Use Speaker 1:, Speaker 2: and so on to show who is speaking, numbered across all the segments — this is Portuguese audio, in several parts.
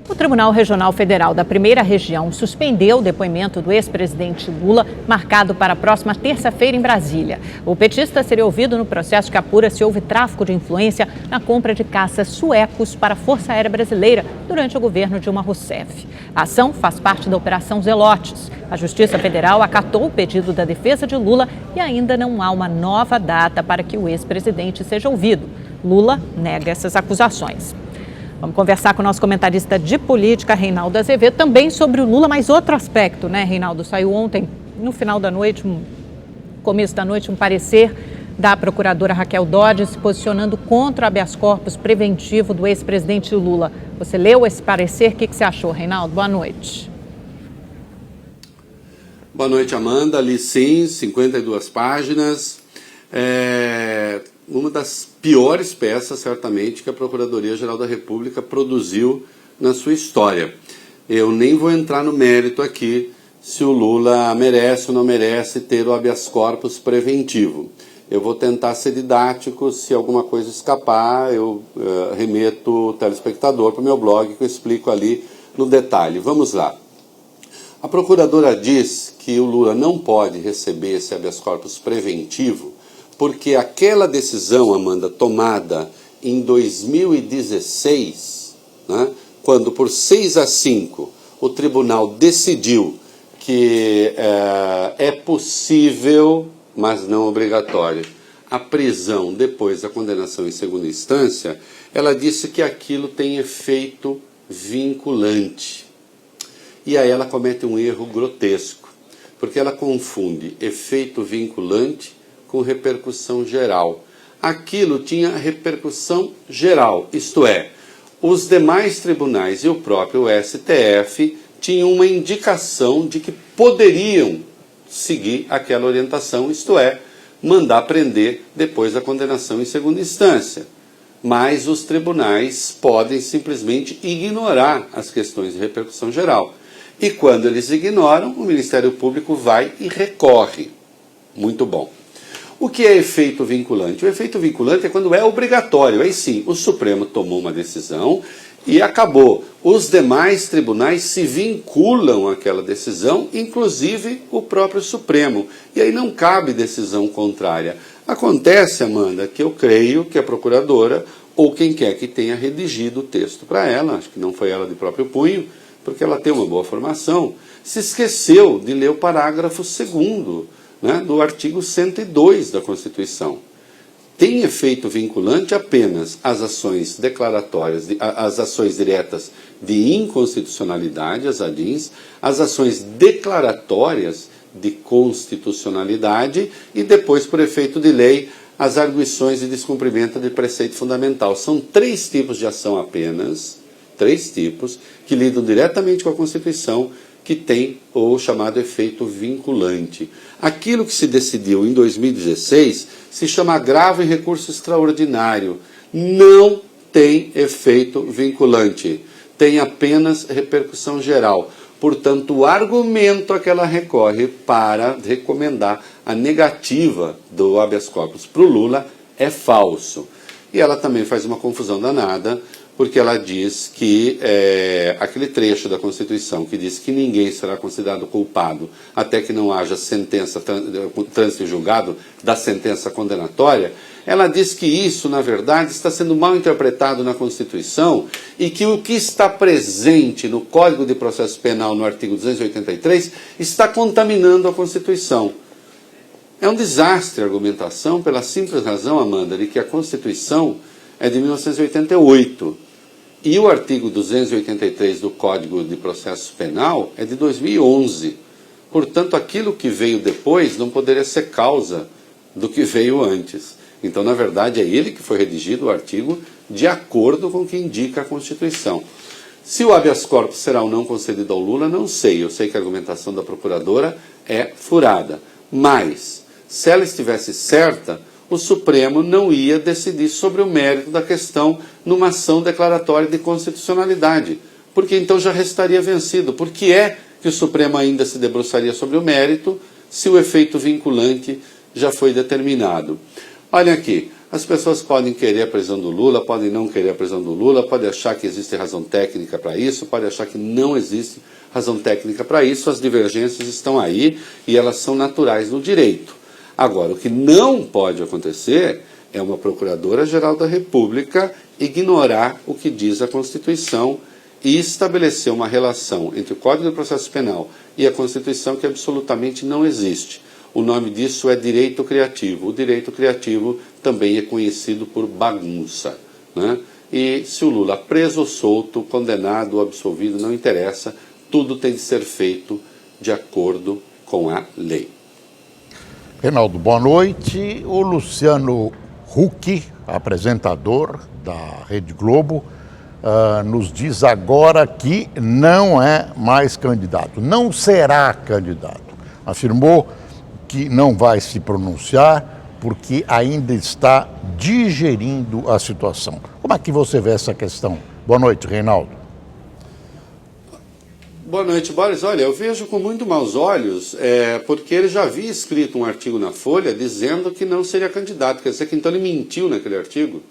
Speaker 1: O Tribunal Regional Federal da Primeira Região suspendeu o depoimento do ex-presidente Lula, marcado para a próxima terça-feira em Brasília. O petista seria ouvido no processo que apura se houve tráfico de influência na compra de caças suecos para a Força Aérea Brasileira durante o governo Dilma Rousseff. A ação faz parte da Operação Zelotes. A Justiça Federal acatou o pedido da defesa de Lula e ainda não há uma nova data para que o ex-presidente seja ouvido. Lula nega essas acusações. Vamos conversar com o nosso comentarista de política, Reinaldo Azevedo, também sobre o Lula, mas outro aspecto, né, Reinaldo? Saiu ontem, no final da noite, começo da noite, um parecer da procuradora Raquel Dodge se posicionando contra o habeas corpus preventivo do ex-presidente Lula. Você leu esse parecer? O que você achou, Reinaldo? Boa noite.
Speaker 2: Boa noite, Amanda. Li sim, 52 páginas. Uma das piores peças, certamente, que a Procuradoria-Geral da República produziu na sua história. Eu nem vou entrar no mérito aqui se o Lula merece ou não merece ter o habeas corpus preventivo. Eu vou tentar ser didático, se alguma coisa escapar, eu remeto o telespectador para o meu blog, que eu explico ali no detalhe. Vamos lá. A Procuradora diz que o Lula não pode receber esse habeas corpus preventivo porque aquela decisão, Amanda, tomada em 2016, né, quando por 6-5 o tribunal decidiu que é possível, mas não obrigatório, a prisão depois da condenação em segunda instância, ela disse que aquilo tem efeito vinculante. E aí ela comete um erro grotesco, porque ela confunde efeito vinculante com repercussão geral. Aquilo tinha repercussão geral, isto é, os demais tribunais e o próprio STF tinham uma indicação de que poderiam seguir aquela orientação, isto é, mandar prender depois da condenação em segunda instância. Mas os tribunais podem simplesmente ignorar as questões de repercussão geral. E quando eles ignoram, o Ministério Público vai e recorre. Muito bom. O que é efeito vinculante? O efeito vinculante é quando é obrigatório. Aí sim, o Supremo tomou uma decisão e acabou. Os demais tribunais se vinculam àquela decisão, inclusive o próprio Supremo. E aí não cabe decisão contrária. Acontece, Amanda, que eu creio que a procuradora, ou quem quer que tenha redigido o texto para ela, acho que não foi ela de próprio punho, porque ela tem uma boa formação, se esqueceu de ler o parágrafo 2º, né, do artigo 102 da Constituição. Tem efeito vinculante apenas as ações declaratórias, as ações diretas de inconstitucionalidade, as ADINs, as ações declaratórias de constitucionalidade e depois, por efeito de lei, as arguições de descumprimento de preceito fundamental. São 3 tipos de ação apenas, 3 tipos, que lidam diretamente com a Constituição, que tem o chamado efeito vinculante. Aquilo que se decidiu em 2016 se chama agravo em recurso extraordinário. Não tem efeito vinculante, tem apenas repercussão geral. Portanto, o argumento a que ela recorre para recomendar a negativa do habeas corpus para o Lula é falso. E ela também faz uma confusão danada, porque ela diz que aquele trecho da Constituição que diz que ninguém será considerado culpado até que não haja sentença, trânsito em julgado da sentença condenatória, ela diz que isso, na verdade, está sendo mal interpretado na Constituição e que o que está presente no Código de Processo Penal, no artigo 283, está contaminando a Constituição. É um desastre a argumentação pela simples razão, Amanda, de que a Constituição é de 1988 e o artigo 283 do Código de Processo Penal é de 2011. Portanto, aquilo que veio depois não poderia ser causa do que veio antes. Então, na verdade, é ele que foi redigido o artigo de acordo com o que indica a Constituição. Se o habeas corpus será ou não concedido ao Lula, não sei. Eu sei que a argumentação da procuradora é furada. Mas, se ela estivesse certa, o Supremo não ia decidir sobre o mérito da questão numa ação declaratória de constitucionalidade, porque então já restaria vencido. Por que é que o Supremo ainda se debruçaria sobre o mérito se o efeito vinculante já foi determinado? Olha aqui, As pessoas podem querer a prisão do Lula, podem não querer a prisão do Lula, podem achar que existe razão técnica para isso, podem achar que não existe razão técnica para isso. As divergências estão aí e elas são naturais no direito. Agora, o que não pode acontecer é uma Procuradora-Geral da República ignorar o que diz a Constituição e estabelecer uma relação entre o Código de Processo Penal e a Constituição que absolutamente não existe. O nome disso é direito criativo. O direito criativo também é conhecido por bagunça, né? E se o Lula preso ou solto, condenado ou absolvido, não interessa, tudo tem de ser feito de acordo com a lei.
Speaker 3: Reinaldo, boa noite. O Luciano Huck, apresentador da Rede Globo, nos diz agora que não é mais candidato, não será candidato. Afirmou que não vai se pronunciar porque ainda está digerindo a situação. Como é que você vê essa questão? Boa noite, Reinaldo.
Speaker 2: Boa noite, Boris. Olha, eu vejo com muito maus olhos, porque ele já havia escrito um artigo na Folha dizendo que não seria candidato. Quer dizer que então ele mentiu naquele artigo.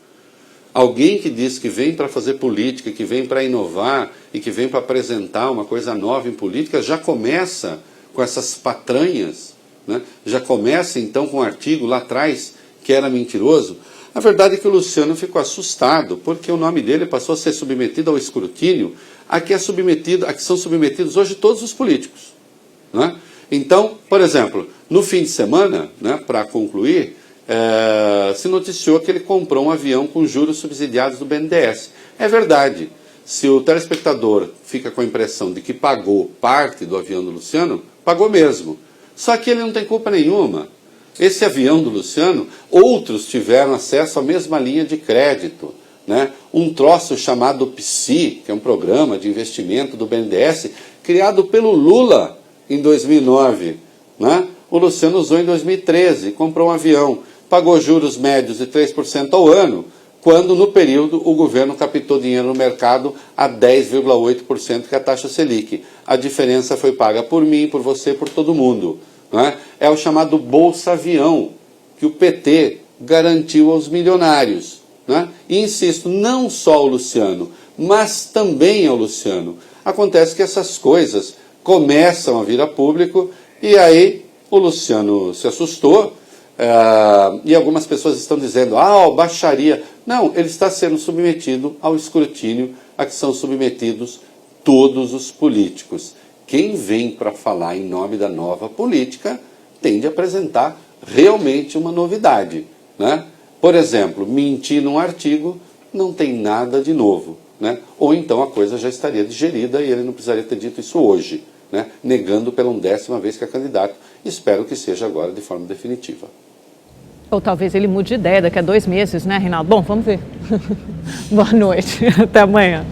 Speaker 2: Alguém que diz que vem para fazer política, que vem para inovar e que vem para apresentar uma coisa nova em política, já começa com essas patranhas, né? Já começa então com um artigo lá atrás que era mentiroso. A verdade é que o Luciano ficou assustado, porque o nome dele passou a ser submetido ao escrutínio a que são submetidos hoje todos os políticos, né? Então, por exemplo, no fim de semana, né, para concluir, se noticiou que ele comprou um avião com juros subsidiados do BNDES. É verdade. Se o telespectador fica com a impressão de que pagou parte do avião do Luciano, pagou mesmo. Só que ele não tem culpa nenhuma. Esse avião do Luciano, outros tiveram acesso à mesma linha de crédito, né? Um troço chamado PSI, que é um programa de investimento do BNDES, criado pelo Lula em 2009, né? O Luciano usou em 2013, comprou um avião, pagou juros médios de 3% ao ano, quando no período o governo captou dinheiro no mercado a 10,8%, que é a taxa Selic. A diferença foi paga por mim, por você, por todo mundo, né? É o chamado Bolsa Avião, que o PT garantiu aos milionários, né? E insisto, não só ao Luciano, mas também ao Luciano. Acontece que essas coisas começam a vir a público e aí o Luciano se assustou e algumas pessoas estão dizendo, baixaria. Não, ele está sendo submetido ao escrutínio a que são submetidos todos os políticos. Quem vem para falar em nome da nova política tem de apresentar realmente uma novidade, né? Por exemplo, mentir num artigo não tem nada de novo, né? Ou então a coisa já estaria digerida e ele não precisaria ter dito isso hoje, né? Negando pela 10ª vez que é candidato. Espero que seja agora de forma definitiva.
Speaker 1: Ou talvez ele mude de ideia daqui a 2 meses, né, Reinaldo? Bom, vamos ver. Boa noite. Até amanhã.